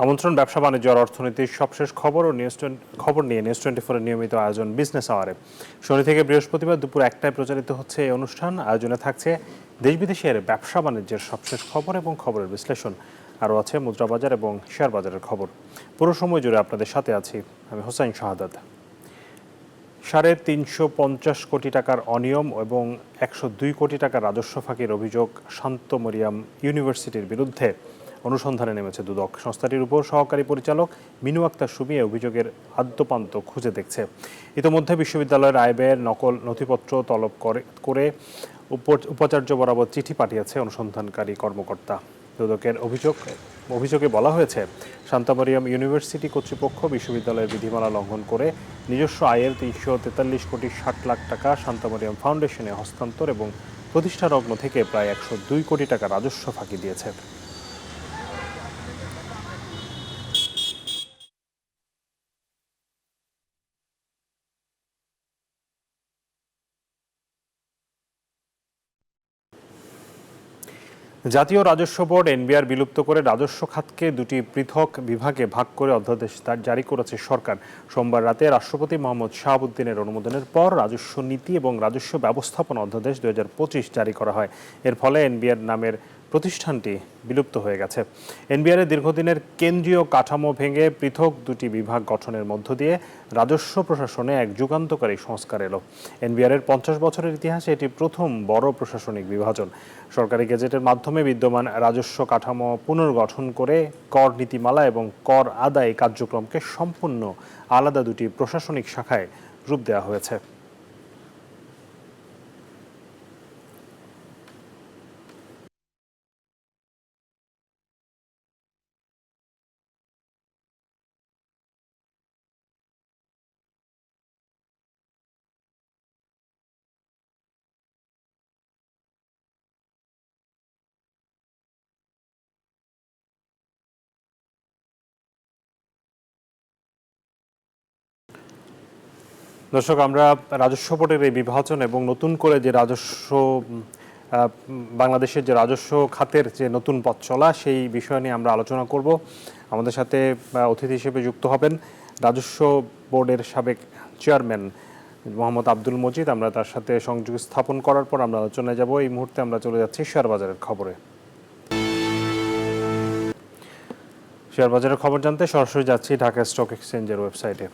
আমন্ত্রণ ব্যবসা বাণিজ্য আর অর্থনীতির সবশেষ খবর নিয়ে নিউজ 24 এর নিয়মিত আয়োজন বিজনেস আওয়ারে। শনি থেকে বৃহস্পতিবার দুপুর 1টায় প্রচারিত হচ্ছে এই অনুষ্ঠান। আয়োজনে থাকছে দেশ বিদেশের ব্যবসা বাণিজ্যের সবশেষ খবর এবং খবরের বিশ্লেষণ। আরও আছে মুদ্রা বাজার এবং শেয়ার বাজারের খবর। পুরো সময় জুড়ে আপনাদের সাথে আছি আমি হোসাইন শাহাদাত। 350 কোটি টাকার অনিয়ম এবং 102 কোটি টাকার রাজস্ব ফাঁকির অভিযোগ শান্ত মরিয়াম ইউনিভার্সিটির বিরুদ্ধে অনুসন্ধানে নেমেছে দুদক। সংস্থাটির উপর সহকারী পরিচালক মিনু আক্তার সুমি অভিযোগের আদ্যপান্ত খুঁজে দেখছে। ইতোমধ্যে বিশ্ববিদ্যালয়ের আয় ব্যয়ের নকল নথিপত্র তলব করে উপাচার্য বরাবর চিঠি পাঠিয়েছে অনুসন্ধানকারী কর্মকর্তা। দুদকের অভিযোগে বলা হয়েছে, শান্ত মরিয়াম ইউনিভার্সিটি কর্তৃপক্ষ বিশ্ববিদ্যালয়ের বিধিমালা লঙ্ঘন করে নিজস্ব আয়ের 343 কোটি 60 লাখ টাকা শান্ত মরিয়াম ফাউন্ডেশনে হস্তান্তর এবং প্রতিষ্ঠালগ্ন থেকে প্রায় 102 কোটি টাকা রাজস্ব ফাঁকি দিয়েছে। জাতীয় রাজস্ব বোর্ড এনবিআর বিলুপ্ত করে রাজস্ব খাতকে দুটি পৃথক বিভাগে ভাগ করে অধ্যাদেশ জারি করেছে সরকার। সোমবার রাতে রাষ্ট্রপতি মোহাম্মদ শাহাবুদ্দিনের অনুমোদনের পর রাজস্ব নীতি এবং রাজস্ব ব্যবস্থাপনা অধ্যাদেশ 2025 জারি করা হয়। এর ফলে এনবিআর নামের প্রতিষ্ঠানটি বিলুপ্ত হয়ে গেছে। এনবিআরের দীর্ঘদিনের কেন্দ্রীয় কাঠামো ভেঙে পৃথক দুটি বিভাগ গঠনের মধ্য দিয়ে রাজস্ব প্রশাসনে এক যুগান্তকারী সংস্কার এলো। এনবিআরের 50 বছরের ইতিহাসে এটি প্রথম বড় প্রশাসনিক বিভাজন। সরকারি গেজেটের মাধ্যমে বিদ্যমান রাজস্ব কাঠামো পুনর্গঠন করে কর নীতিমালা এবং কর আদায় কার্যক্রমকে সম্পূর্ণ আলাদা দুটি প্রশাসনিক শাখায় রূপ দেওয়া হয়েছে। দর্শক, আমরা রাজস্ব বোর্ডের এই বিভাজন এবং নতুন করে যে বাংলাদেশের যে রাজস্ব খাতের যে নতুন পথ চলা সেই বিষয় নিয়ে আমরা আলোচনা করব। আমাদের সাথে অতিথি হিসেবে যুক্ত হবেন রাজস্ব বোর্ডের সাবেক চেয়ারম্যান মোহাম্মদ আব্দুল মজিদ। আমরা তার সাথে সংযোগ স্থাপন করার পর আমরা আলোচনায় যাব। এই মুহূর্তে আমরা চলে যাচ্ছি শেয়ার বাজারের খবরে। শেয়ার বাজারের খবর জানতে সরাসরি যাচ্ছি ঢাকা স্টক এক্সচেঞ্জের ওয়েবসাইটে।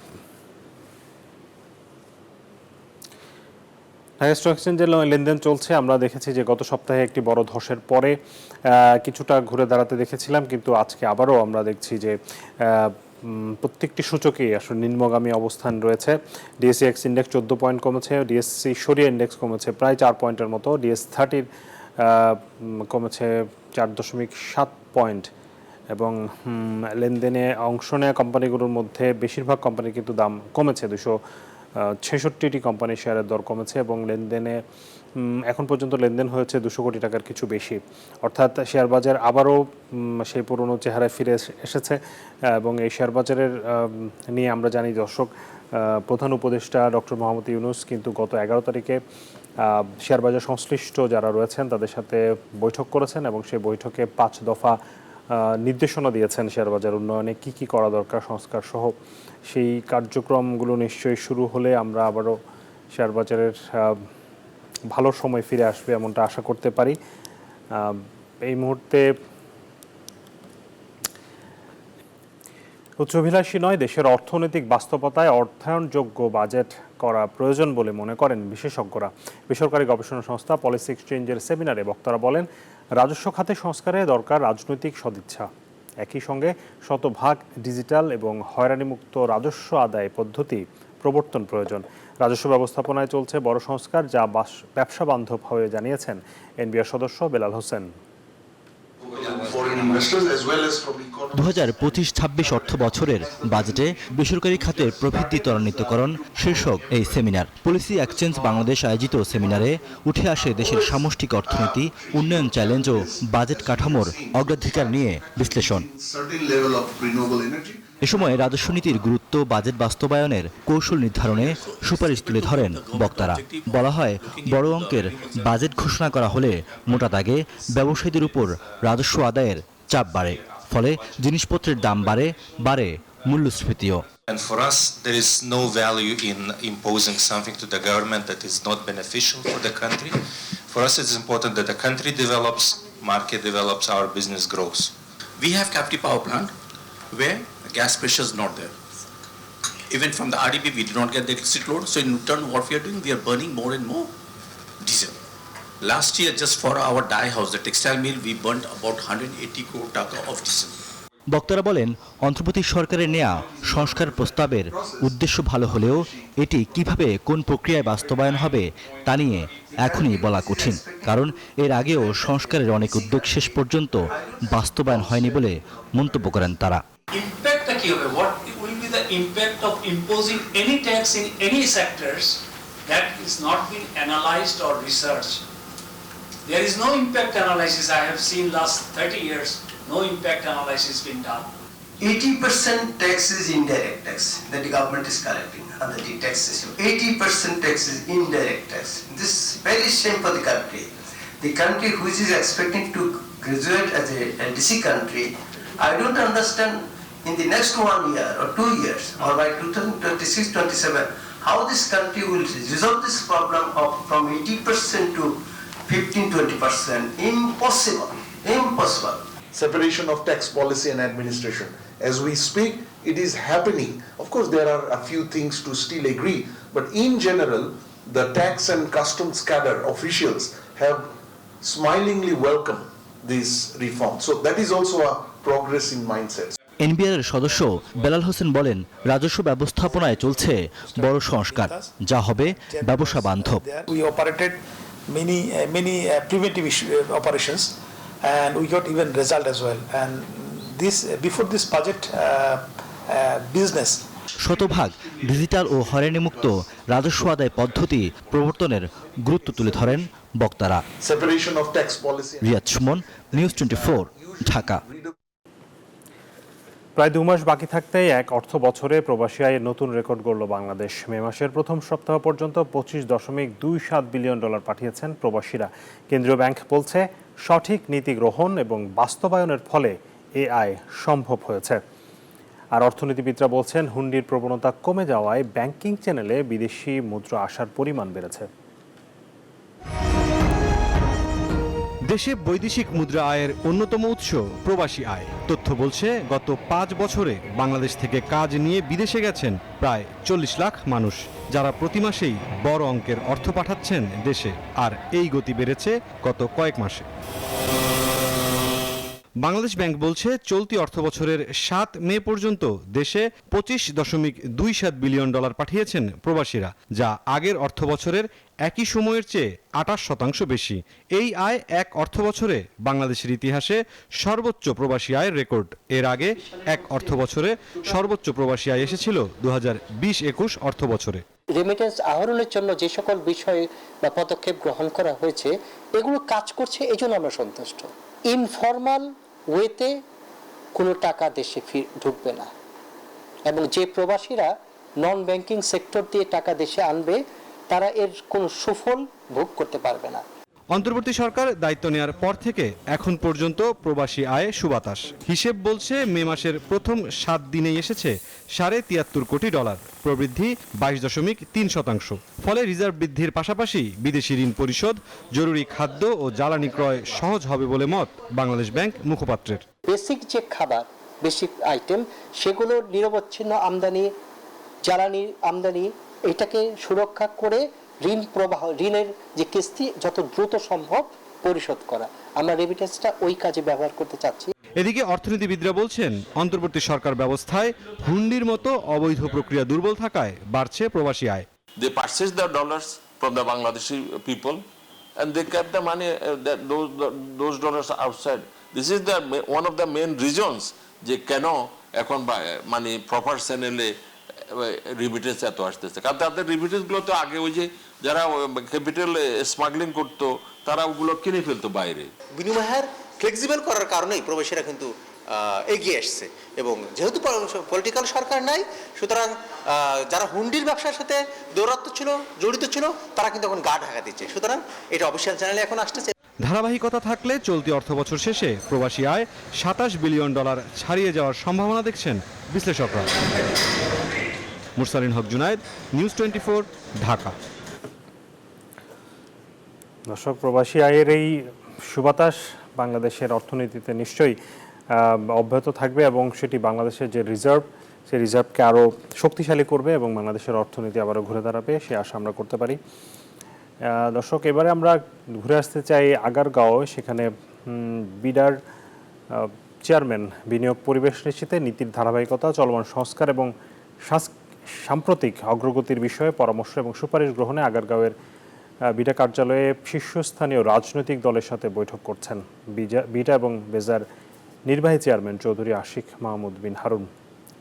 ঢাকা স্টক এক্সচেঞ্জের লেনদেন চলছে। আমরা দেখেছি যে গত সপ্তাহে একটি বড় ধসের পরে কিছুটা ঘুরে দাঁড়াতে দেখেছিলাম, কিন্তু আজকে আবারও আমরা দেখছি যে প্রত্যেকটি সূচকেই আসলে নিম্নগামী অবস্থান রয়েছে। ডিএসসিএক্স ইন্ডেক্স 14 পয়েন্ট কমেছে, ডিএসসি সরিয়া ইন্ডেক্স কমেছে প্রায় 4 পয়েন্টের মতো, ডিএস30 কমেছে 4.7 পয়েন্ট এবং লেনদেনে অংশ নেওয়া কোম্পানিগুলোর মধ্যে বেশিরভাগ কোম্পানির কিন্তু দাম কমেছে। 266টি কোম্পানির শেয়ারের দর কমেছে এবং লেনদেনে এখন পর্যন্ত লেনদেন হয়েছে 200 কোটি টাকার কিছু বেশি। অর্থাৎ শেয়ার বাজার আবারও সেই পুরনো চেহারায় ফিরে এসেছে এবং এই শেয়ার বাজারের নিয়ে আমরা জানি দর্শক, প্রধান উপদেষ্টা ডক্টর মোহাম্মদ ইউনূস কিন্তু গত 11 তারিখে শেয়ার বাজার সংশ্লিষ্ট যারা রয়েছেন তাদের সাথে বৈঠক করেছেন এবং সেই বৈঠকে 5 দফা নির্দেশনা দিয়েছেন শেয়ার বাজার উন্নয়নে কী কী করা দরকার সংস্কার সহ। সেই কার্যক্রমগুলো নিশ্চয়ই শুরু হলে আমরা আবারও শেয়ার বাজারের ভালো সময় ফিরে আসবে এমনটা আশা করতে পারি। এই মুহূর্তে উচ্চাভিলাষী নয়, দেশের অর্থনৈতিক বাস্তবতায় অর্থায়নযোগ্য বাজেট করা প্রয়োজন বলে মনে করেন বিশেষজ্ঞরা। বেসরকারি গবেষণা সংস্থা পলিসি এক্সচেঞ্জের সেমিনারে বক্তারা বলেন, রাজস্ব খাতে সংস্কারে দরকার রাজনৈতিক সদিচ্ছা। একই সঙ্গে শতভাগ ডিজিটাল এবং হয়রানিমুক্ত রাজস্ব আদায় পদ্ধতি প্রবর্তন প্রয়োজন। রাজস্ব ব্যবস্থাপনায় চলছে বড় সংস্কার, যা ব্যবসা বান্ধব হয়ে জানিয়েছেন এনবিআর সদস্য বেলাল হোসেন। 2025-26 অর্থ বছরের বাজেটে বেসরকারি খাতের প্রবৃদ্ধি ত্বরান্বিতকরণ শীর্ষক এই সেমিনার। পলিসি এক্সচেঞ্জ বাংলাদেশ আয়োজিত সেমিনারে উঠে আসে দেশের সামষ্টিক অর্থনীতি, উন্নয়ন চ্যালেঞ্জ ও বাজেট কাঠামোর অগ্রাধিকার নিয়ে বিশ্লেষণ। এ সময় রাজস্ব নীতির গুরুত্ব, বাজেট বাস্তবায়নের কৌশল নির্ধারণে সুপারিশ তুলে ধরেন বক্তারা। বলা হয়, বড় অঙ্কের বাজেট ঘোষণা করা হলে মোটা দাগে ব্যবসায়ীদের উপর রাজস্ব আদায়ের চাপ বাড়ে। ফলে জিনিসপত্রের দাম বাড়ে মূল্যস্ফীতিও। And for us, there is no value in imposing something to the government that is not beneficial for the country. For us, it's important that the country develops, market develops, our business grows. We have captive power plant where gas pressure is not there. Even from the RDB, we do not get the electricity load. So in return, what we are doing, we are burning more and more diesel. Last year, just for our dye house, the textile mill, we burnt about 180 crore taka of diesel. বক্তারা বলেন, অন্তর্বর্তী সরকারের নেয়া সংস্কার প্রস্তাবের উদ্দেশ্য ভালো হলেও এটি কিভাবে কোন প্রক্রিয়ায় বাস্তবায়ন হবে তা নিয়ে এখনই বলা কঠিন, কারণ এর আগেও সংস্কারের অনেক উদ্যোগ শেষ পর্যন্ত বাস্তবায়ন হয়নি বলে মন্তব্য করেন তারা। ইম্প্যাক্টটা কি হবে? What will be the impact of imposing any tax in any sectors that is not been analyzed or researched? There is no impact analysis. I have seen last 30 years. No impact analysis been done. 80% tax is indirect tax that the government is collecting under the tax system. 80% tax is indirect tax. This is very shame for the country. The country which is expecting to graduate as a LDC country, I don't understand in the next 1 year or 2 years or by 2026-27 how this country will resolve this problem of from 80% to 15-20%. Impossible. Separation of tax policy and administration. As we speak, it is happening. Of course, there are a few things to still agree, but in general, the tax and customs cadre officials have smilingly welcomed this reform. So that is also a progress in mindsets. এনবিআরের সদস্য বেলাল হোসেন বলেন, রাজস্ব ব্যবস্থাপনায় চলছে বড় সংস্কার, যা হবে ব্যবসা বান্ধব। We operated many preventive operations. And we got even result as well. And this before this budget business. শতভাগ ডিজিটাল ও হয়রানিমুক্ত রাজস্ব আদায় পদ্ধতি প্রবর্তনের গুরুত্ব তুলে ধরেন বক্তারা। Separation of tax policy. Riyad Sumon, news 24, Dhaka. প্রায় 2 মাস বাকি থাকতেই এক অর্থ বছরে প্রবাসী আয়ের নতুন রেকর্ড গড়ল বাংলাদেশ। মে মাসের প্রথম সপ্তাহ পর্যন্ত $25.27 বিলিয়ন পাঠিয়েছেন প্রবাসীরা। কেন্দ্রীয় ব্যাংক বলছে, সঠিক নীতি গ্রহণ এবং বাস্তবায়নের ফলে এ আয় সম্ভব হয়েছে। আর অর্থনীতিবিদরা বলছেন, হুন্ডির প্রবণতা কমে যাওয়ায় ব্যাংকিং চ্যানেলে বিদেশি মুদ্রা আসার পরিমাণ বেড়েছে। দেশে বৈদেশিক মুদ্রা আয়ের অন্যতম উৎস প্রবাসী আয়। তথ্য বলছে, গত 5 বছরে বাংলাদেশ থেকে কাজ নিয়ে বিদেশে গেছেন প্রায় 40 লাখ মানুষ, যারা প্রতি মাসেই বড় অঙ্কের অর্থ পাঠাচ্ছেন দেশে। আর এই গতি বেড়েছে গত কয়েক মাসে। বাংলাদেশ ব্যাংক বলছে, চলতি অর্থবছরের 7 মে পর্যন্ত দেশে $25.27 বিলিয়ন পাঠিয়েছেন প্রবাসীরা, যা আগের অর্থবছরের একই সময়ের চেয়ে 28% বেশি। এই আয় এক অর্থবছরে বাংলাদেশের ইতিহাসে সর্বোচ্চ প্রবাসী আয়ের রেকর্ড। এর আগে এক অর্থবছরে সর্বোচ্চ প্রবাসী আয় এসেছিল 2020-21 অর্থবছরে। রেমিটেন্স আহরণের জন্য যে সকল বিষয় বা পদক্ষেপ গ্রহণ করা হয়েছে, এগুলো কাজ করছে, এজন্য আমরা সন্তুষ্ট। ইনফর্মাল ওয়েতে কোনো টাকা দেশে ঢুকবে না, এবং যে প্রবাসীরা নন ব্যাংকিং সেক্টর দিয়ে টাকা দেশে আনবে, তারা এর কোনো সুফল ভোগ করতে পারবে না। অন্তর্বর্তী সরকার দায়িত্ব নেওয়ার পর থেকে এখন পর্যন্ত প্রবাসী আয় সুবাতাস। হিসেব বলছে, মে মাসের প্রথম 7 দিনেই এসেছে $73 কোটি, প্রবৃদ্ধি 22.3%। ফলে রিজার্ভ বৃদ্ধির পাশাপাশি বিদেশি ঋণ পরিশোধ, জরুরি খাদ্য ও জ্বালানি ক্রয় সহজ হবে বলে মত বাংলাদেশ ব্যাংক মুখপাত্রের। বেসিক যে খাবার, বেসিক আইটেম, সেগুলো নিরবচ্ছিন্ন আমদানি, জ্বালানির আমদানি, এটাকে সুরক্ষা করে ঋণ প্রবাহ, ঋণের যে কিস্তি যত দ্রুত সম্ভব পরিশোধ করা, আমরা রেমিটেন্সটা ওই কাজে ব্যবহার করতে চাচ্ছি। এদিকে অর্থনীতিবিদরা বলছেন, অন্তর্বর্তী সরকার ব্যবস্থায় হুন্ডির মতো অবৈধ প্রক্রিয়া দুর্বল থাকায় বাড়ছে প্রবাসী আয়। They purchased the dollars from the Bangladeshi people and they kept the money, those dollars outside. This is one of the main reasons যে কেন এখন মানে প্রপার চ্যানেলে রিমিটেন্স এত আসতেছে। কারণ তাদের রিমিটেন্সগুলো তো আগে ওই যে যারা ক্যাপিটাল স্মাগলিং করতো, তারা ওগুলো কিনে ফেলতো বাইরে। বিনিময়ের ফ্লেক্সিবল করার কারণেই প্রবাসীরা কিন্তু এগিয়ে আসছে, এবং যেহেতু পলিটিক্যাল সরকার নাই, সুতরাং যারা হুন্ডির ব্যবসার সাথে জড়িত ছিল, তারা কিন্তু এখন গা ঢাকা দিচ্ছে। সুতরাং এটা অফিসিয়াল চ্যানেলে এখন আসতেছে। ধারাবাহিকতা থাকলে চলতি অর্থবছর শেষে প্রবাসী আয় $27 বিলিয়ন ছাড়িয়ে যাওয়ার সম্ভাবনা দেখছেন বিশ্লেষকরা। মুরসালিন হক জুনায়েদ, নিউজ 24, ঢাকা। দর্শক, প্রবাসী আয়ের এই সুবাতাস বাংলাদেশের অর্থনীতিতে নিশ্চয়ই অব্যাহত থাকবে এবং সেটি বাংলাদেশের যে রিজার্ভ, সেই রিজার্ভকে আরও শক্তিশালী করবে এবং বাংলাদেশের অর্থনীতি আবারও ঘুরে দাঁড়াবে, সে আশা আমরা করতে পারি। দর্শক, এবারে আমরা ঘুরে আসতে চাই আগারগাঁও। সেখানে বিডার চেয়ারম্যান বিনিয়োগ পরিবেশ নিশ্চিতে নীতির ধারাবাহিকতা, চলমান সংস্কার এবং সাম্প্রতিক অগ্রগতির বিষয়ে পরামর্শ এবং সুপারিশ গ্রহণে আগারগাঁওয়ের বিডা কার্যালয়ে শীর্ষস্থানীয় রাজনৈতিক দলের সাথে বৈঠক করছেন বিডা এবং বেজার নির্বাহী চেয়ারম্যান চৌধুরী আশিক মাহমুদ বিন হারুন।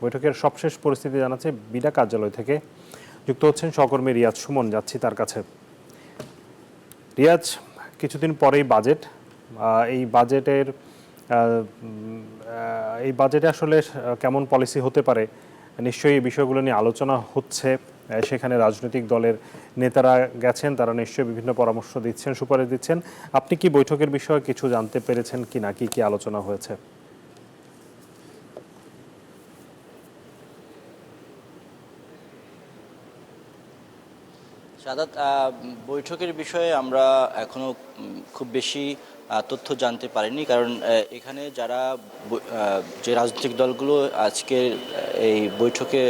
বৈঠকের সবশেষ পরিস্থিতি জানাচ্ছে বিডা কার্যালয় থেকে যুক্ত হচ্ছেন সহকর্মী রিয়াজ সুমন। যাচ্ছি তার কাছে। রিয়াজ, কিছুদিন পরেই বাজেট, এই বাজেটে আসলে কেমন পলিসি হতে পারে, নিশ্চয়ই এই বিষয়গুলো নিয়ে আলোচনা হচ্ছে। সেখানে রাজনৈতিক দলের নেতারা গেছেন, তারা নিশ্চয়ই বিভিন্ন পরামর্শ দিচ্ছেন, সুপারিশ দিচ্ছেন। আপনি কি বৈঠকের বিষয়ে কিছু জানতে পেরেছেন কি না, কি আলোচনা হয়েছে? সাদাত, বৈঠকের বিষয়ে আমরা এখনো খুব বেশি তথ্য জানতে পারিনি, কারণ এখানে যারা যে রাজনৈতিক দলগুলো আজকে এই বৈঠকে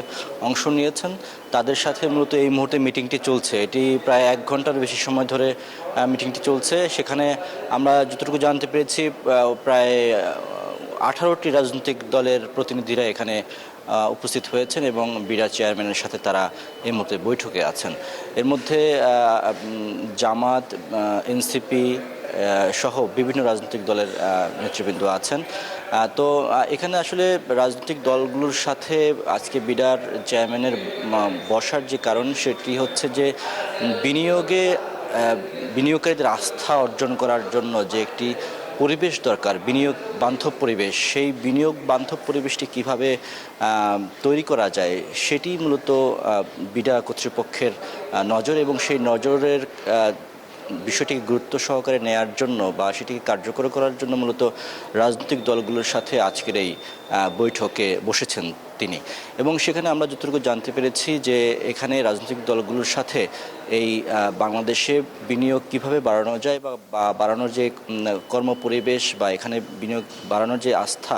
অংশ নিয়েছেন তাদের সাথে মূলত এই মুহূর্তে মিটিংটি চলছে। এটি প্রায় 1 ঘন্টার বেশি সময় ধরে মিটিংটি চলছে। সেখানে আমরা যতটুকু জানতে পেরেছি প্রায় 18টি রাজনৈতিক দলের প্রতিনিধিরা এখানে উপস্থিত হয়েছেন এবং বিডা চেয়ারম্যানের সাথে তারা এই মুহূর্তে বৈঠকে আছেন। এর মধ্যে জামাত, এনসিপি সহ বিভিন্ন রাজনৈতিক দলের নেতৃবৃন্দ আছেন। তো এখানে আসলে রাজনৈতিক দলগুলোর সাথে আজকে বিডার চেয়ারম্যানের বসার যে কারণ, সেটি হচ্ছে যে বিনিয়োগকারীদের আস্থা অর্জন করার জন্য যে একটি পরিবেশ দরকার, বিনিয়োগ বান্ধব পরিবেশ, সেই বিনিয়োগ বান্ধব পরিবেশটি কিভাবে তৈরি করা যায় সেটি মূলত বিডা কর্তৃপক্ষের নজর, এবং সেই নজরের বিষয়টিকে গুরুত্ব সহকারে নেয়ার জন্য বা সেটিকে কার্যকর করার জন্য মূলত রাজনৈতিক দলগুলোর সাথে আজকের এই বৈঠকে বসেছেন তিনি। এবং সেখানে আমরা যতটুকু জানতে পেরেছি যে এখানে রাজনৈতিক দলগুলোর সাথে এই বাংলাদেশে বিনিয়োগ কিভাবে বাড়ানো যায় বা বাড়ানোর যে কর্মপরিবেশ বা এখানে বিনিয়োগ বাড়ানোর যে আস্থা,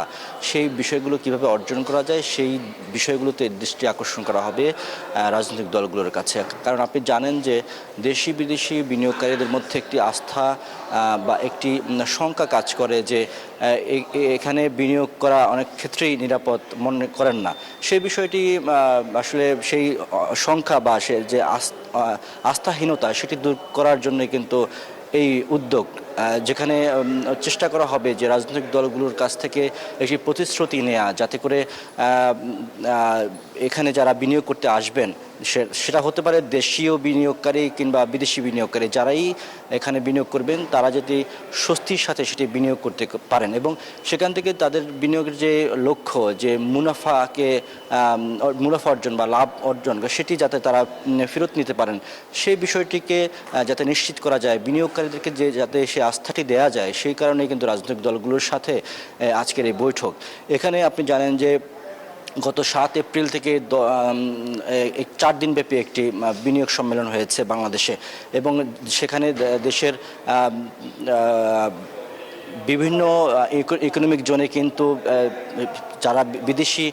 সেই বিষয়গুলো কিভাবে অর্জন করা যায় সেই বিষয়গুলোতে দৃষ্টি আকর্ষণ করা হবে রাজনৈতিক দলগুলোর কাছে। কারণ আপনি জানেন যে দেশি বিদেশি বিনিয়োগকারীদের মধ্যে একটি আস্থা বা একটি শঙ্কা কাজ করে যে এখানে বিনিয়োগ করা অনেক ক্ষেত্রেই নিরাপদ মনে করেন না। সেই বিষয়টি আসলে সেই সংখ্যা বা সে যে আস্থাহীনতা সেটি দূর করার জন্য কিন্তু এই উদ্যোগ, যেখানে চেষ্টা করা হবে যে রাজনৈতিক দলগুলোর কাছ থেকে একটি প্রতিশ্রুতি নেওয়া, যাতে করে এখানে যারা বিনিয়োগ করতে আসবেন সেটা হতে পারে দেশীয় বিনিয়োগকারী কিংবা বিদেশি বিনিয়োগকারী, যারাই এখানে বিনিয়োগ করবেন তারা যদি স্বস্তির সাথে সেটি বিনিয়োগ করতে পারেন এবং সেখান থেকে তাদের বিনিয়োগের যে লক্ষ্য, যে মুনাফা অর্জন বা লাভ অর্জন, সেটি যাতে তারা ফেরত নিতে পারেন সেই বিষয়টিকে যাতে নিশ্চিত করা যায়, বিনিয়োগকারীদেরকে যাতে সে আস্থাটি দেওয়া যায়, সেই কারণেই কিন্তু রাজনৈতিক দলগুলোর সাথে আজকের এই বৈঠক। এখানে আপনি জানেন যে গত 7 এপ্রিল থেকে 4 দিনব্যাপী একটি বিনিয়োগ সম্মেলন হয়েছে বাংলাদেশে এবং সেখানে দেশের বিভিন্ন ইকোনমিক জোনে কিন্তু যারা বিদেশি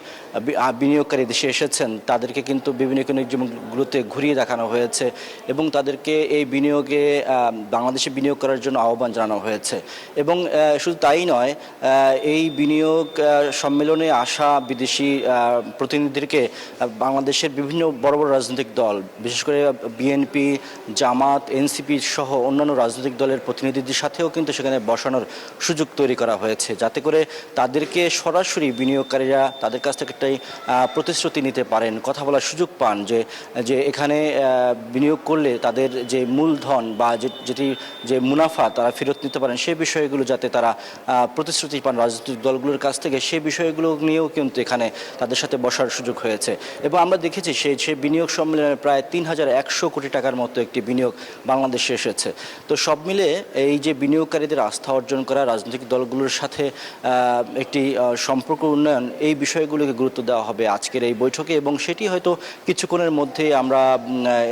বিনিয়োগকারী দেশে এসেছেন তাদেরকে কিন্তু বিভিন্ন ইকোনমিক জোনগুলোতে ঘুরিয়ে দেখানো হয়েছে এবং তাদেরকে এই বিনিয়োগে বাংলাদেশে বিনিয়োগ করার জন্য আহ্বান জানানো হয়েছে। এবং শুধু তাই নয়, এই বিনিয়োগ সম্মেলনে আসা বিদেশি প্রতিনিধিদেরকে বাংলাদেশের বিভিন্ন বড় বড় রাজনৈতিক দল, বিশেষ করে বিএনপি, জামাত, এনসিপি সহ অন্যান্য রাজনৈতিক দলের প্রতিনিধিদের সাথেও কিন্তু সেখানে বসানোর সুযোগ তৈরি করা হয়েছে, যাতে করে তাদেরকে সরাসরি বিনিয়োগকারীরা তাদের কাছ থেকে একটাই প্রতিশ্রুতি নিতে পারেন, কথা বলার সুযোগ পান যে এখানে বিনিয়োগ করলে তাদের যে মূলধন বা যেটি যে মুনাফা তারা ফেরত নিতে পারেন, সেই বিষয়গুলো যাতে তারা প্রতিশ্রুতি পান রাজনৈতিক দলগুলোর কাছ থেকে, সেই বিষয়গুলো নিয়েও কিন্তু এখানে তাদের সাথে বসার সুযোগ হয়েছে। এবং আমরা দেখেছি সেই বিনিয়োগ সম্মেলনে প্রায় 3100 কোটি টাকার মতো একটি বিনিয়োগ বাংলাদেশে এসেছে। তো সব মিলে এই যে বিনিয়োগকারীদের আস্থা অর্জন করা, রাজনৈতিক দলগুলোর সাথে একটি সম্পর্ক উন্নয়ন, এই বিষয়গুলোকে গুরুত্ব দেওয়া হবে আজকের এই বৈঠকে, এবং সেটি হয়তো কিছুক্ষণের মধ্যে আমরা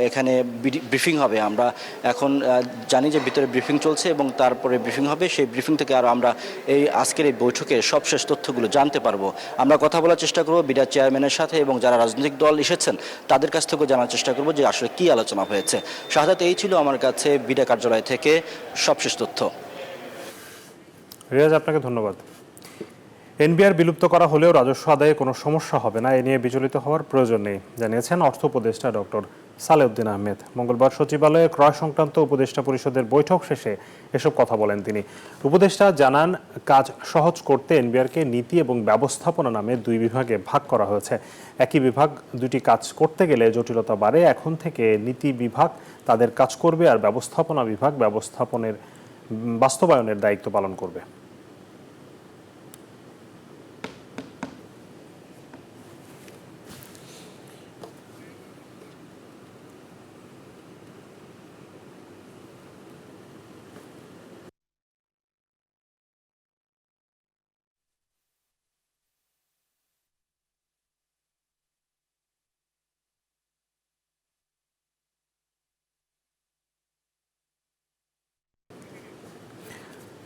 এখানে ব্রিফিং হবে। আমরা এখন জানি যে ভিতরে ব্রিফিং চলছে এবং তারপরে ব্রিফিং হবে, সেই ব্রিফিং থেকে আরও আমরা এই আজকের এই বৈঠকে সবশেষ তথ্যগুলো জানতে পারবো। আমরা কথা বলার চেষ্টা করব বিডা চেয়ারম্যানের সাথে এবং যারা রাজনৈতিক দল এসেছেন তাদের কাছ থেকেও জানার চেষ্টা করব যে আসলে কী আলোচনা হয়েছে। শাহাদাত, এই ছিল আমার কাছে বিডা কার্যালয় থেকে সবশেষ তথ্য। রিয়াজ, আপনাকে ধন্যবাদ। এনবিআর বিলুপ্ত করা হলেও রাজস্ব আদায়ে কোনো সমস্যা হবে না, এ নিয়ে বিচলিত হওয়ার প্রয়োজন নেই, জানিয়েছেন অর্থ উপদেষ্টা ডক্টর সালেউদ্দিন আহমেদ। মঙ্গলবার সচিবালয়ে ক্রয় সংক্রান্ত উপদেষ্টা পরিষদের বৈঠক শেষে এসব কথা বলেন তিনি। উপদেষ্টা জানান, কাজ সহজ করতে এনবিআরকে নীতি এবং ব্যবস্থাপনা নামে 2 বিভাগে ভাগ করা হয়েছে। একই বিভাগ দুটি কাজ করতে গেলে জটিলতা বাড়ে। এখন থেকে নীতি বিভাগ তাদের কাজ করবে আর ব্যবস্থাপনা বিভাগ বাস্তবায়নের দায়িত্ব পালন করবে।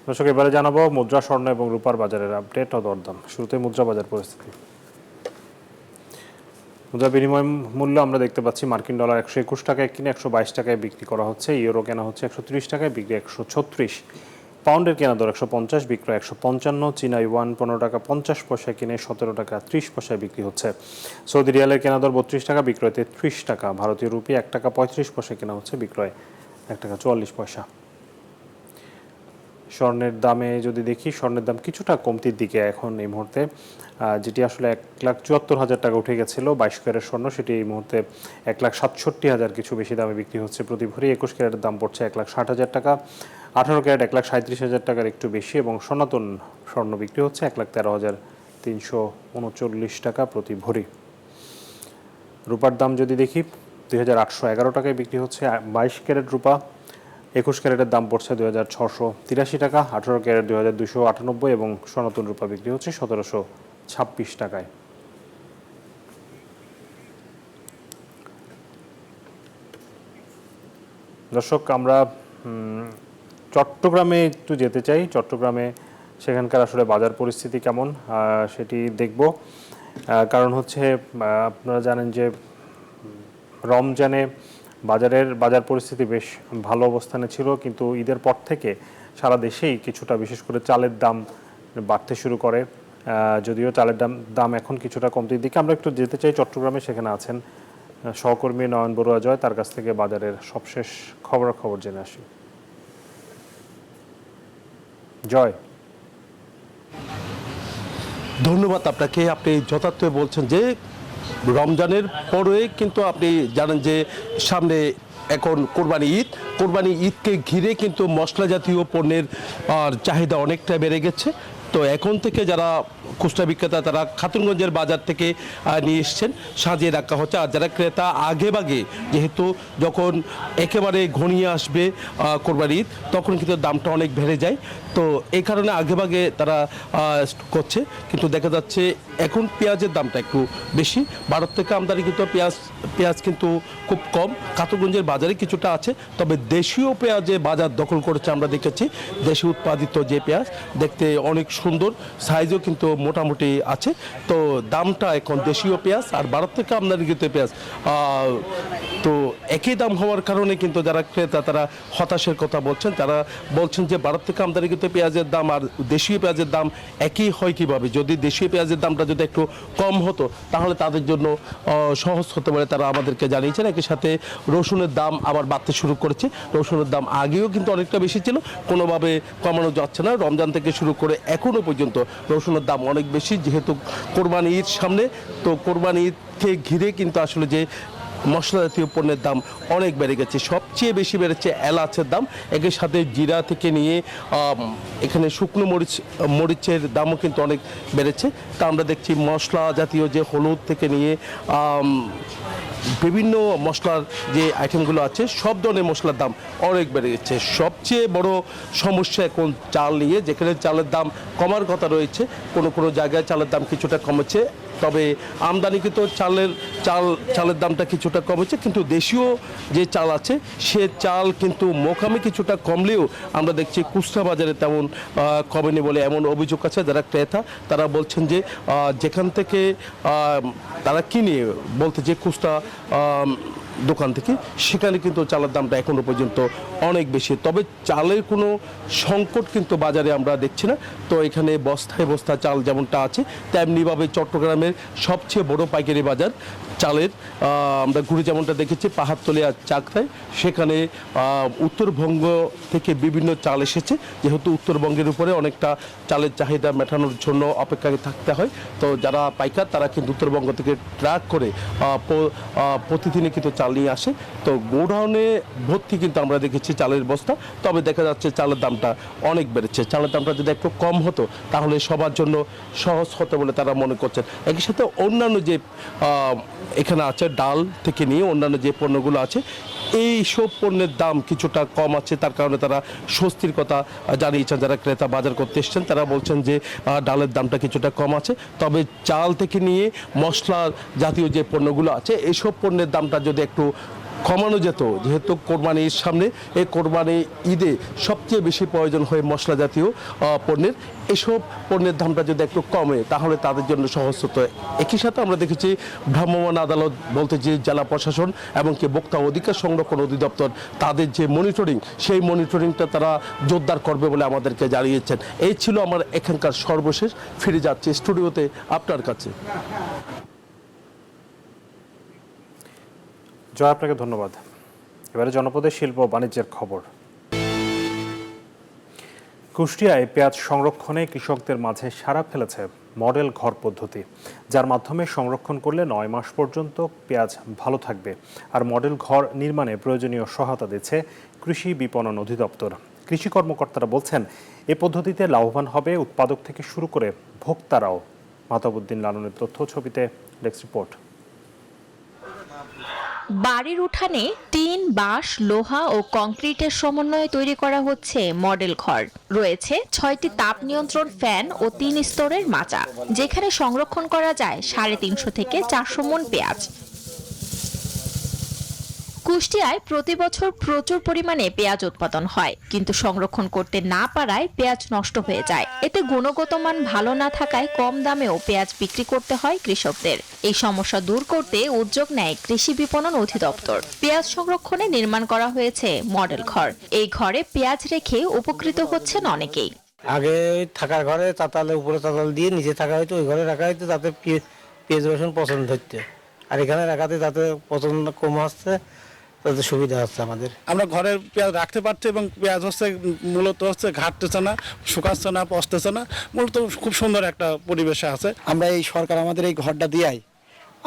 দর্শক, এবারে জানাবো মুদ্রা, স্বর্ণ এবং রূপার বাজারের আপডেট ও দরদাম। শুরুতে মুদ্রা বাজার পরিস্থিতি। মুদ্রা বিনিময় মূল্য আমরা দেখতে পাচ্ছি, মার্কিন ডলার 121 টাকায় কিনে 122 টাকায় বিক্রি করা হচ্ছে। ইউরো কেনা হচ্ছে 130 টাকায়, বিক্রি 136। পাউন্ডের কেনা দর 150, বিক্রয় 155। চীনা ইউয়ান 15 টাকা 50 পয়সায় কিনে 17 টাকা 30 পয়সায় বিক্রি হচ্ছে। সৌদি রিয়ালের কেনা দর 32 টাকা, বিক্রয় 33 টাকা। ভারতীয় রুপি 1 টাকা 35 পয়সায় কেনা হচ্ছে, বিক্রয় 1 টাকা 44 পয়সা। স্বর্ণের দামে যদি দেখি, স্বর্ণের দাম কিছুটা কমতির দিকে এখন এই মুহূর্তে, যেটি আসলে 1,74,000 টাকা উঠে গেছিল 22 ক্যারেট স্বর্ণ, সেটি এই মুহূর্তে 1,67,000 কিছু বেশি দামে বিক্রি হচ্ছে প্রতি ভরি। 21 ক্যারেটের দাম পড়ছে 1,60,000 টাকা, 18 ক্যারেট 1,37,000 টাকার একটু বেশি, এবং সনাতন স্বর্ণ বিক্রি হচ্ছে 1,13,339 টাকা প্রতি ভরি। রূপার দাম যদি দেখি, 2,811 টাকায় বিক্রি হচ্ছে 22 ক্যারেট রূপা। 21 ক্যারেটের দাম পড়ছে 2,683 টাকা, 18 ক্যারেট 2,298 এবং সনাতন রূপা বিক্রি হচ্ছে 1,726 টাকায়। দর্শক, আমরা চট্টগ্রামে একটু যেতে চাই। চট্টগ্রামে সেখানকার আসলে বাজার পরিস্থিতি কেমন সেটি দেখব। কারণ হচ্ছে আপনারা জানেন যে রমজানে বাজার পরিস্থিতি বেশ ভালো অবস্থানে ছিল, কিন্তু ঈদের পর থেকে সারা দেশেই কিছুটা, বিশেষ করে চালের দাম বাড়তে শুরু করে। যদিও চালের দাম এখন কিছুটা কমতির দিকে। আমরা একটু যেতে চাই চট্টগ্রামে, সেখানে আছেন সহকর্মী নয়ন বড়ুয়া জয়, তার কাছ থেকে বাজারের সবশেষ খবরাখবর জেনে আসি। জয়, ধন্যবাদ আপনাকে। আপনি যথার্থ বলছেন যে রমজানের পরে কিন্তু আপনি জানেন যে সামনে এখন কোরবানি ঈদকে ঘিরে কিন্তু মশলা জাতীয় পণ্যের চাহিদা অনেকটা বেড়ে গেছে। তো এখন থেকে যারা খুচরা বিক্রেতা তারা খাতুনগঞ্জের বাজার থেকে নিয়ে এসছেন, সাজিয়ে রাখা হচ্ছে। আর যারা ক্রেতা আগেভাগে, যেহেতু যখন একেবারে ঘনিয়ে আসবে কোরবানি ঈদ, তখন কিন্তু দামটা অনেক বেড়ে যায়। তো এই কারণে আগেভাগে তারা করছে। কিন্তু দেখা যাচ্ছে এখন পেঁয়াজের দামটা একটু বেশি। ভারত থেকে আমদানিকৃত পেঁয়াজ কিন্তু খুব কম, খাতুনগঞ্জের বাজারে কিছুটা আছে। তবে দেশীয় পেঁয়াজে বাজার দখল করেছে আমরা দেখেছি। দেশে উৎপাদিত যে পেঁয়াজ দেখতে অনেক সুন্দর, সাইজও কিন্তু মোটামুটি আছে। তো দামটা এখন দেশীয় পেঁয়াজ আর ভারত থেকে আমদানিকৃত পেঁয়াজ তো একই দাম হওয়ার কারণে কিন্তু যারা ক্রেতা তারা হতাশের কথা বলছেন। তারা বলছেন যে ভারত থেকে আমদানিকৃত পেঁয়াজের দাম আর দেশীয় পেঁয়াজের দাম একই হয় কিভাবে? যদি দেশীয় পেঁয়াজের দামটা যদি একটু কম হতো তাহলে তাদের জন্য সহজ হতে পারে, তারা আমাদেরকে জানিয়েছেন। একই সাথে রসুনের দাম আবার বাড়তে শুরু করেছে। রসুনের দাম আগেও কিন্তু অনেকটা বেশি ছিল, কোনোভাবে কমানো যাচ্ছে না। রমজান থেকে শুরু করে এখনও পর্যন্ত রসুনের দাম অনেক বেশি, যেহেতু কোরবানি ঈদ সামনে। তো কোরবানি ঈদকে ঘিরে কিন্তু আসলে যে মশলা জাতীয় পণ্যের দাম অনেক বেড়ে গেছে। সবচেয়ে বেশি বেড়েছে এলাচের দাম, একই সাথে জিরা থেকে নিয়ে এখানে শুকনো মরিচের দামও কিন্তু অনেক বেড়েছে। তা আমরা দেখছি মশলা জাতীয় যে হলুদ থেকে নিয়ে বিভিন্ন মশলার যে আইটেমগুলো আছে সব ধরনের মশলার দাম অনেক বেড়ে গেছে। সবচেয়ে বড় সমস্যা এখন চাল নিয়ে, যেখানে চালের দাম কমার কথা রয়েছে, কোনো জায়গায় চালের দাম কিছুটা কমেছে, তবে আমদানিকৃত চালের দামটা কিছুটা কমেছে। কিন্তু দেশীয় যে চাল আছে সে চাল কিন্তু মোকামে কিছুটা কমলেও আমরা দেখছি খুচরা বাজারে তেমন কমেনি বলে এমন অভিযোগ আছে। যারা ক্রেতা তারা বলছেন যে যেখান থেকে তারা কিনে, বলতে যে খুচরা দোকান থেকে, সেখানে কিন্তু চালের দামটা এখনো পর্যন্ত অনেক বেশি। তবে চালের কোনো সংকট কিন্তু বাজারে আমরা দেখছি না। তো এখানে বস্তায় বস্তা চাল যেমনটা আছে তেমনিভাবে চট্টগ্রামের সবচেয়ে বড় পাইকারি বাজার চালের আমরা ঘুরে যেমনটা দেখেছি পাহাড়তলী আর চাকরায়, সেখানে উত্তরবঙ্গ থেকে বিভিন্ন চাল এসেছে। যেহেতু উত্তরবঙ্গের উপরে অনেকটা চালের চাহিদা মেটানোর জন্য অপেক্ষায় থাকতে হয়, তো যারা পাইকার তারা কিন্তু উত্তরবঙ্গ থেকে ট্রাক করে প্রতিদিনই কিন্তু চাল নিয়ে আসে। তো গোডাউনে ভর্তি কিন্তু আমরা দেখেছি চালের বস্তা। তবে দেখা যাচ্ছে চালের দামটা অনেক বেড়েছে। চালের দামটা যদি একটু কম হতো তাহলে সবার জন্য সহজ হতো বলে তারা মনে করছেন। একই সাথে অন্যান্য যে এখানে আছে ডাল থেকে নিয়ে অন্যান্য যে পণ্যগুলো আছে এই সব পণ্যের দাম কিছুটা কম আছে। তার কারণে তারা স্বস্তির কথা জানিয়েছেন। যারা ক্রেতা বাজার করতে এসছেন তারা বলছেন যে ডালের দামটা কিছুটা কম আছে। তবে চাল থেকে নিয়ে মশলা জাতীয় যে পণ্যগুলো আছে এইসব পণ্যের দামটা যদি একটু কমানো যেত, যেহেতু কোরবানি ঈদ সামনে, এই কোরবানি ঈদে সবচেয়ে বেশি প্রয়োজন হয় মশলা জাতীয় পণ্যের। এসব পণ্যের দামটা যদি একটু কমে তাহলে তাদের জন্য সহজ হতো। একই সাথে আমরা দেখেছি ভ্রাম্যমাণ আদালত বলতে যে জেলা প্রশাসন এবং কি ভোক্তা অধিকার সংরক্ষণ অধিদপ্তর তাদের যে মনিটরিং, সেই মনিটরিংটা তারা জোরদার করবে বলে আমাদেরকে জানিয়েছেন। এই ছিল আমার এখানকার সর্বশেষ। ফিরে যাচ্ছি স্টুডিওতে আপনার কাছে। জয়, আপনাকে ধন্যবাদ। এবারে জনপদের শিল্প ও বাণিজ্যের খবর। কুষ্টিয়ায় পেঁয়াজ সংরক্ষণে কৃষকদের মাঝে সাড়া ফেলেছে মডেল ঘর পদ্ধতি, যার মাধ্যমে সংরক্ষণ করলে 9 মাস পর্যন্ত পেঁয়াজ ভালো থাকবে। আর মডেল ঘর নির্মাণে প্রয়োজনীয় সহায়তা দিচ্ছে কৃষি বিপণন অধিদপ্তর। কৃষি কর্মকর্তারা বলছেন এ পদ্ধতিতে লাভবান হবে উৎপাদক থেকে শুরু করে ভোক্তারাও। মাহতাবুদ্দিন লালনের তথ্য, ছবিতে ডেস্ক রিপোর্ট। বাড়ির উঠানে টিন, বাঁশ, লোহা ও কংক্রিটের সমন্বয়ে তৈরি করা হচ্ছে মডেল ঘর। রয়েছে 6টি তাপ নিয়ন্ত্রণ ফ্যান ও 3 স্তরের মাচা, যেখানে সংরক্ষণ করা যায় 350 থেকে 400 মণ পেঁয়াজ। কুষ্টিয়ায় প্রতি বছর প্রচুর পরিমাণে পেঁয়াজ উৎপাদন হয়, কিন্তু সংরক্ষণ করতে না পারায় পেঁয়াজ নষ্ট হয়ে যায়। এতে গুণগত মান ভালো না থাকায় কম দামেও পেঁয়াজ বিক্রি করতে হয় কৃষকদের। এই সমস্যা দূর করতে উদ্যোগ নেয় কৃষি বিপণন অধিদপ্তর। পেঁয়াজ সংরক্ষণে নির্মাণ করা হয়েছে মডেল ঘর। এই ঘরে পেঁয়াজ রেখে উপকৃত হচ্ছেন অনেকেই। আগে থাকার ঘরে তাতালে উপরে তাতাল দিয়ে নিচে থাকা হয়তো, ওই ঘরে রাখা হয়তো, তাতে পেঁয়াজ রসুন পছন্দ হচ্ছে। আর এখানে রাখাতে তাতে পছন্দ কম হচ্ছে, তাতে সুবিধা হচ্ছে আমাদের। আমরা ঘরে পেঁয়াজ রাখতে পারছি এবং পেঁয়াজ মূলত ঘাটতেছে না, শুকাচ্ছে না, পচতেছে না, মূলত খুব সুন্দর একটা পরিবেশে আছে। আমরা এই সরকার আমাদের এই ঘরটা দিয়াই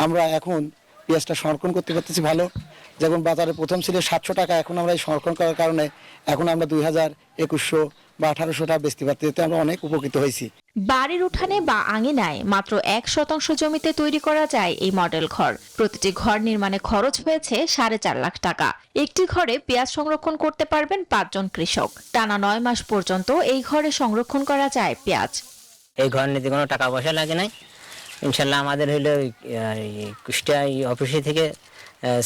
আমরা এখন পেঁয়াজটা সংরক্ষণ করতে পারতেছি ভালো। যেমন বাজারে প্রথম ছিল 700 টাকা, এখন আমরা এই সংরক্ষণ করার কারণে এখন আমরা 2000, 2100 বা 1800 টাকা বেচতে পারছি। এতে আমরা অনেক উপকৃত হয়েছি। বাড়ির উঠানে বা আঙিনায় মাত্র 1% জমিতে তৈরি করা যায় এই মডেল ঘর। প্রতিটি ঘর নির্মাণে খরচ হয়েছে 4.5 লাখ টাকা। একটি ঘরে পেঁয়াজ সংরক্ষণ করতে পারবেন 5 জন কৃষক। টানা 9 মাস পর্যন্ত এই ঘরে সংরক্ষণ করা যায় পেঁয়াজ। এই ঘর নিতে কোনো টাকা পয়সা লাগে নাই। ইনশাল্লাহ আমাদের হইলো কুষ্টিয়া অফিসে থেকে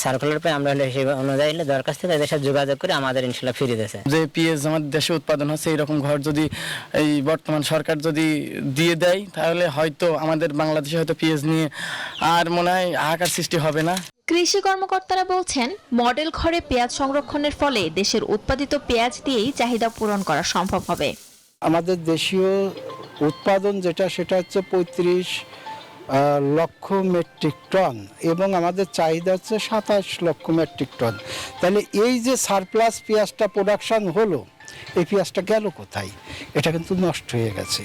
সার্কুলার পেয়ে আমরা হলে সেই অনুযায়ী দরখাস্ত থেকে তাদের সাথে যোগাযোগ করে আমাদের ইনশাল্লাহ ফিরে দিয়েছে। যে পেঁয়াজ আমাদের দেশে উৎপাদন হচ্ছে এইরকম ঘর যদি এই বর্তমান সরকার যদি দিয়ে দেয় তাহলে হয়তো আমাদের বাংলাদেশে হয়তো পেঁয়াজ নিয়ে আর মনে হয় হাহাকার সৃষ্টি হবে না। কৃষি কর্মকর্তারা বলছেন, মডেল ঘরে পেঁয়াজ সংরক্ষণের ফলে দেশের উৎপাদিত পেঁয়াজ দিয়েই চাহিদা পূরণ করা সম্ভব হবে। আমাদের দেশীয় উৎপাদন যেটা সেটা হচ্ছে 35 লক্ষ মেট্রিক টন এবং আমাদের চাহিদা হচ্ছে 27 লক্ষ মেট্রিক টন। তাহলে এই যে সারপ্লাস পেঁয়াজটা প্রোডাকশন হলো, এই পেঁয়াজটা গেল কোথায়? এটা কিন্তু নষ্ট হয়ে গেছে।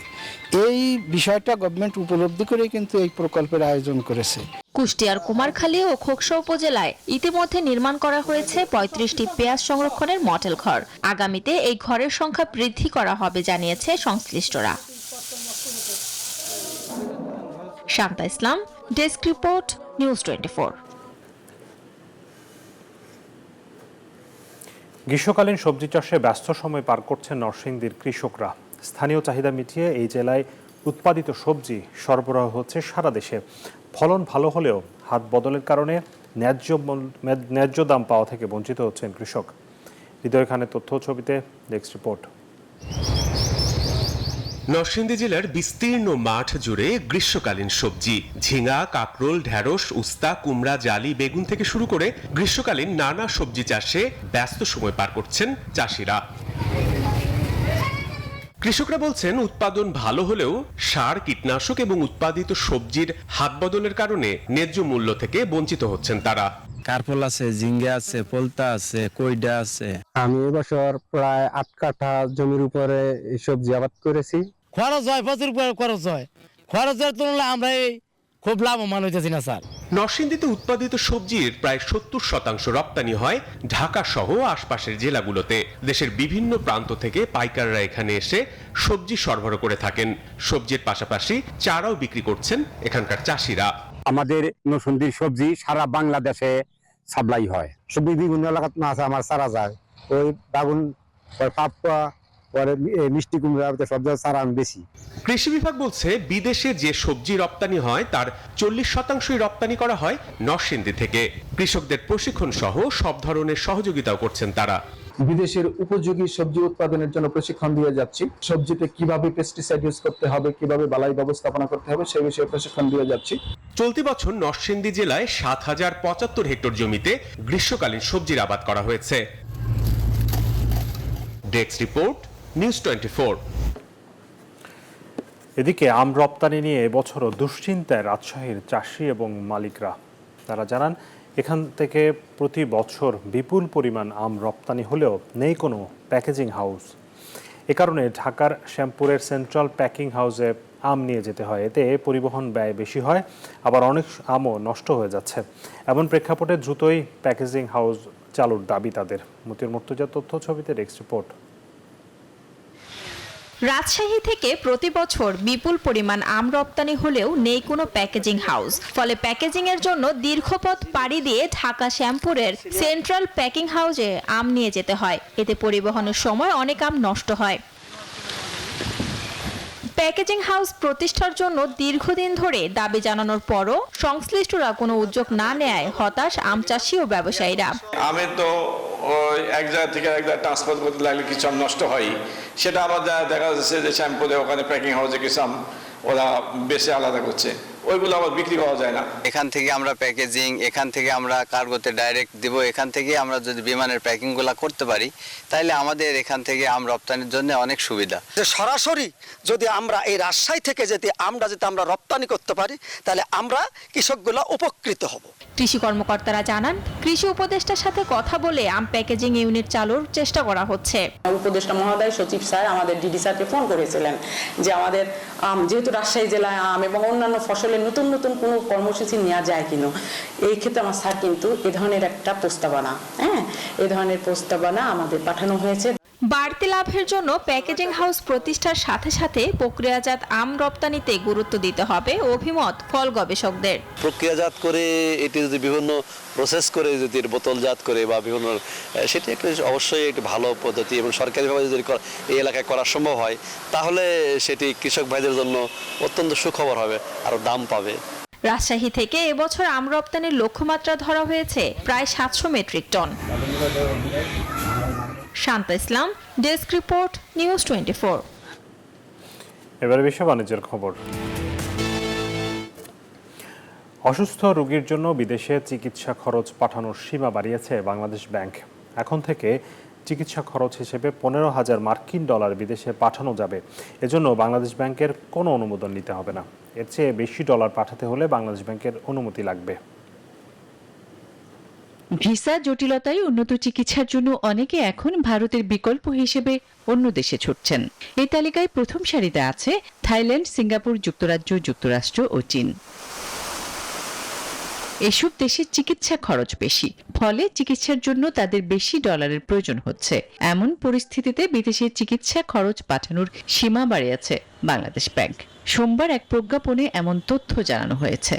এই বিষয়টা গভর্নমেন্ট উপলব্ধি করে কিন্তু এই প্রকল্পের আয়োজন করেছে। কুষ্টিয়ার কুমারখালী ও খোকসা উপজেলায় ইতিমধ্যে নির্মাণ করা হয়েছে 35টি পেঁয়াজ সংরক্ষণের মডেল ঘর। আগামীতে এই ঘরের সংখ্যা বৃদ্ধি করা হবে জানিয়েছে সংশ্লিষ্টরা। শান্তা ইসলাম, ডেস্ক রিপোর্ট, নিউজ 24। গ্রীষ্মকালীন সবজি চাষে ব্যস্ত সময় পার করছেন নরসিংদীর কৃষকরা। স্থানীয় চাহিদা মিটিয়ে এই জেলায় উৎপাদিত সবজি সরবরাহ হচ্ছে সারা দেশে। ফলন ভালো হলেও হাত বদলের কারণে ন্যায্য দাম পাওয়া থেকে বঞ্চিত হচ্ছেন কৃষক। হৃদয় খানের তথ্য ছবিতে ডেস্ক রিপোর্ট। নরসিংদী জেলার বিস্তীর্ণ মাঠ জুড়ে গ্রীষ্মকালীন সবজি, ঝিঙা, কাকরোল, ঢেঁড়স, উস্তা, কুমড়া, জালি, বেগুন থেকে শুরু করে গ্রীষ্মকালীন নানা সবজি চাষে ব্যস্ত সময় পার করছেন চাষিরা। কৃষকরা বলছেন, উৎপাদন ভালো হলেও সার, কীটনাশক এবং উৎপাদিত সবজির হাত বদলের কারণে ন্যায্য মূল্য থেকে বঞ্চিত হচ্ছেন তারা। কারপল আছে, ঝিঙ্গা আছে, পোলতা আছে, কইডা আছে। আমি এবছর প্রায় 8 কাঠা জমির উপরে সবজি আবাদ করেছি। খরচ হয়, প্রচুর খরচ হয়। খরচের তুলনায় আমরা খুব লাভবান হইতেছি না স্যার। নরসিংদীতে উৎপাদিত সবজির প্রায় 70% রপ্তানি হয় ঢাকা সহ আশপাশের জেলাগুলোতে। দেশের বিভিন্ন প্রান্ত থেকে পাইকাররা এখানে এসে সবজি সরবরাহ করে থাকেন। সবজির পাশাপাশি চারাও বিক্রি করছেন এখানকার চাষিরা। আমাদের নরসিংদীর সবজি সারা বাংলাদেশে সাপ্লাই হয়। সবজি বিভিন্ন এলাকাতে আছে, আমার চারা যায় ওই বাগুন, পাপা, মিষ্টি কুমড়া, সব চারা আমি বেশি। কৃষি বিভাগ বলছে, বিদেশে যে সবজি রপ্তানি হয় তার 40% রপ্তানি করা হয় নরসিংদী থেকে। কৃষকদের প্রশিক্ষণ সহ সব ধরনের সহযোগিতাও করছেন তারা। বিদেশের উপযোগী সবজি উৎপাদনের জন্য প্রশিক্ষণ দিয়ে যাচ্ছি। সবজিতে কিভাবে পেস্টিসাইড ইউজ করতে হবে, কিভাবে বালাই ব্যবস্থাপনা করতে হবে সেই বিষয়ে প্রশিক্ষণ দিয়ে যাচ্ছি। চলতি বছর নরসিংদী জেলায় 7075 হেক্টর জমিতে গ্রীষ্মকালীন সবজির আবাদ করা হয়েছে। Desk report, news 24। এদিকে আম রপ্তানি নিয়ে এবছরও দুশ্চিন্তায় রাজশাহীর চাষি এবং মালিকরা। তারা জানান, এখান থেকে প্রতি বছর বিপুল পরিমাণ আম রপ্তানি হলেও নেই কোনো প্যাকেজিং হাউস। এ কারণে ঢাকার শ্যামপুরের সেন্ট্রাল প্যাকিং হাউসে আম নিয়ে যেতে হয়। এতে পরিবহন ব্যয় বেশি হয়, আবার অনেক আমও নষ্ট হয়ে যাচ্ছে। এমন প্রেক্ষাপটে দ্রুতই প্যাকেজিং হাউস চালুর দাবি তাদের। মতিউর মুর্তজার তথ্য ছবিতে ডেস্ক রিপোর্ট। রাজশাহী থেকে প্রতি বছর বিপুল পরিমাণ আম রপ্তানি হলেও নেই কোনো প্যাকেজিং হাউস। ফলে প্যাকেজিং এর জন্য দীর্ঘপথ পাড়ি দিয়ে ঢাকা শ্যামপুরের সেন্ট্রাল প্যাকিং হাউসে আম নিয়ে যেতে হয়। এতে পরিবহনের সময় অনেক আম নষ্ট হয়। প্যাকেজিং হাউস প্রতিষ্ঠার জন্য দীর্ঘদিন ধরে দাবি জানানোর পরও সংশ্লিষ্টরা কোনো উদ্যোগ না নেয় হতাশ আম চাষি ও ব্যবসায়ীরা। আমের তো এক জায়গা থেকে এক জায়গায় ট্রান্সপোর্ট করতে লাগলে কিছু আম নষ্ট হয়, সেটা আবার দেখা যাচ্ছে যে শ্যামপুরে ওখানে প্যাকিং হাউসে কিছু আম ওরা বেশি আলাদা করছে, ওইগুলো আবার বিক্রি করা যায় না। এখান থেকে আমরা প্যাকেজিং, এখান থেকে আমরা কার্গোতে ডাইরেক্ট দিব। এখান থেকে আমরা যদি বিমানের প্যাকিংগুলো করতে পারি তাহলে আমাদের এখান থেকে আম রপ্তানির জন্য অনেক সুবিধা। সরাসরি যদি আমরা এই রাজশাহী থেকে যদি আমটা যদি আমরা রপ্তানি করতে পারি তাহলে আমরা কৃষকগুলো উপকৃত হব। কৃষি কর্মকর্তারা জানান, কৃষি উপদেষ্টার সাথে কথা বলে আম প্যাকেজিং ইউনিট চালুর চেষ্টা করা হচ্ছে। উপদেষ্টা মহোদয়, সচিব স্যার আমাদের ডিডি স্যারকে ফোন করেছিলেন যে আমাদের আম যেহেতু রাজশাহী জেলায় আম এবং অন্যান্য ফসলের নতুন নতুন কোনো কর্মসূচি নেওয়া যায় কিনা। এই ক্ষেত্রে আমার স্যার কিন্তু এ ধরনের একটা প্রস্তাবনা এ ধরনের প্রস্তাবনা আমাদের পাঠানো হয়েছে। বাড়তি লাভের জন্য প্যাকেজিং হাউস প্রতিষ্ঠার সাথে সাথে প্রক্রিয়াজাত আম রপ্তানিতে গুরুত্ব দিতে হবে অভিমত ফল গবেষকদের। প্রক্রিয়াজাত করে এটি যদি বিভিন্ন প্রসেস করে যদি বোতলজাত করে বা বিভিন্ন, সেটি একটা অবশ্যই একটি ভালো পদ্ধতি এবং সরকারিভাবে যদি এই এলাকায় করা সম্ভব হয় তাহলে সেটি কৃষক ভাইদের জন্য অত্যন্ত সুখবর হবে, আরও দাম পাবে। রাজশাহী থেকে এবছর আম রপ্তানির লক্ষ্যমাত্রা ধরা হয়েছে প্রায় 700 মেট্রিক টন। শান্তা ইসলাম, ডেস্ক রিপোর্ট, নিউজ 24। এবারে বিশ্ব বাণিজ্যের খবর। অসুস্থ রোগীর জন্য বিদেশে চিকিৎসা খরচ পাঠানোর সীমা বাড়িয়েছে বাংলাদেশ ব্যাংক। এখন থেকে চিকিৎসা খরচ হিসেবে 15,000 মার্কিন ডলার বিদেশে পাঠানো যাবে। এজন্য বাংলাদেশ ব্যাংকের কোনো অনুমোদন নিতে হবে না। এর চেয়ে বেশি ডলার পাঠাতে হলে বাংলাদেশ ব্যাংকের অনুমতি লাগবে। ভিসা জটিলতায় উন্নত চিকিৎসার জন্য অনেকে এখন ভারতের বিকল্প হিসেবে অন্য দেশে ছুটছেন। এই তালিকায় প্রথম সারিতে আছে থাইল্যান্ড, সিঙ্গাপুর, যুক্তরাজ্য, যুক্তরাষ্ট্র ও চীন। এসব দেশে চিকিৎসা খরচ বেশি, ফলে চিকিৎসার জন্য তাদের বেশি ডলারের প্রয়োজন হচ্ছে। এমন পরিস্থিতিতে বিদেশে চিকিৎসা খরচ পাঠানোর সীমা বাড়িয়েছে বাংলাদেশ ব্যাংক। সোমবার এক প্রজ্ঞাপনে এমন তথ্য জানানো হয়েছে।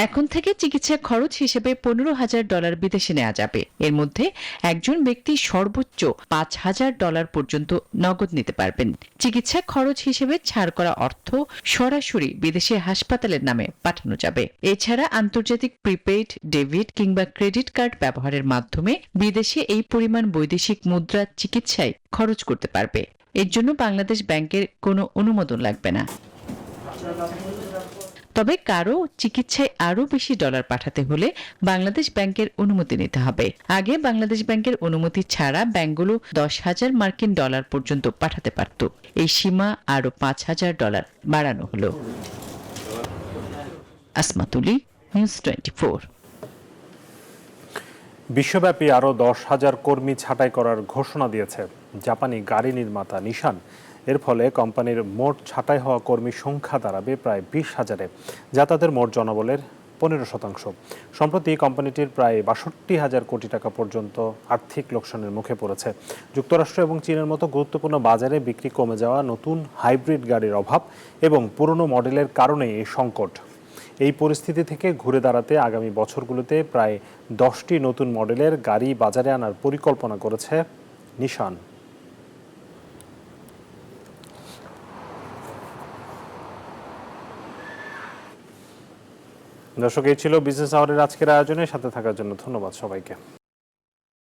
এখন থেকে চিকিৎসা খরচ হিসেবে 15,000 ডলার বিদেশে নেওয়া যাবে। এর মধ্যে একজন ব্যক্তি সর্বোচ্চ 5,000 ডলার পর্যন্ত নগদ নিতে পারবেন। চিকিৎসা খরচ হিসেবে ছাড় করা অর্থ সরাসরি বিদেশে হাসপাতালের নামে পাঠানো যাবে। এছাড়া আন্তর্জাতিক প্রিপেইড, ডেবিট কিংবা ক্রেডিট কার্ড ব্যবহারের মাধ্যমে বিদেশে এই পরিমাণ বৈদেশিক মুদ্রা চিকিৎসায় খরচ করতে পারবে। এর জন্য বাংলাদেশ ব্যাংকের কোনো অনুমোদন লাগবে না। তবে কারো চিকিৎসায় আরও বেশি ডলার পাঠাতে হলে বাংলাদেশ ব্যাংকের অনুমতি নিতে হবে। আগে বাংলাদেশ ব্যাংকের অনুমতি ছাড়া ব্যাংকগুলো 10,000 মার্কিন ডলার পর্যন্ত পাঠাতে পারত। এই সীমা আরও 5,000 ডলার বাড়ানো হলো। আসমাতুলি, নিউজ 24। বিশ্বব্যাপী আরও 10,000 কর্মী ছাঁটাই করার ঘোষণা দিয়েছে জাপানি গাড়ি নির্মাতা নিশান। এর ফলে কোম্পানির মোট ছাঁটাই হওয়া কর্মীর সংখ্যা দাঁড়াবে প্রায় 20,000-এ, যা তাদের মোট জনবলের 15%। সম্প্রতি কোম্পানিটির প্রায় 62,000 কোটি টাকা পর্যন্ত আর্থিক লোকসানের মুখে পড়েছে। যুক্তরাষ্ট্র এবং চীনের মতো গুরুত্বপূর্ণ বাজারে বিক্রি কমে যাওয়া, নতুন হাইব্রিড গাড়ির অভাব এবং পুরনো মডেলের কারণে এই সংকট। এই পরিস্থিতি থেকে ঘুরে দাঁড়াতে আগামী বছরগুলোতে প্রায় 10টি নতুন মডেলের গাড়ি বাজারে আনার পরিকল্পনা করেছে নিশান। দর্শক, এই ছিল বিজনেস আওয়ারের আজকের আয়োজনে। সাথে থাকার জন্য ধন্যবাদ সবাইকে।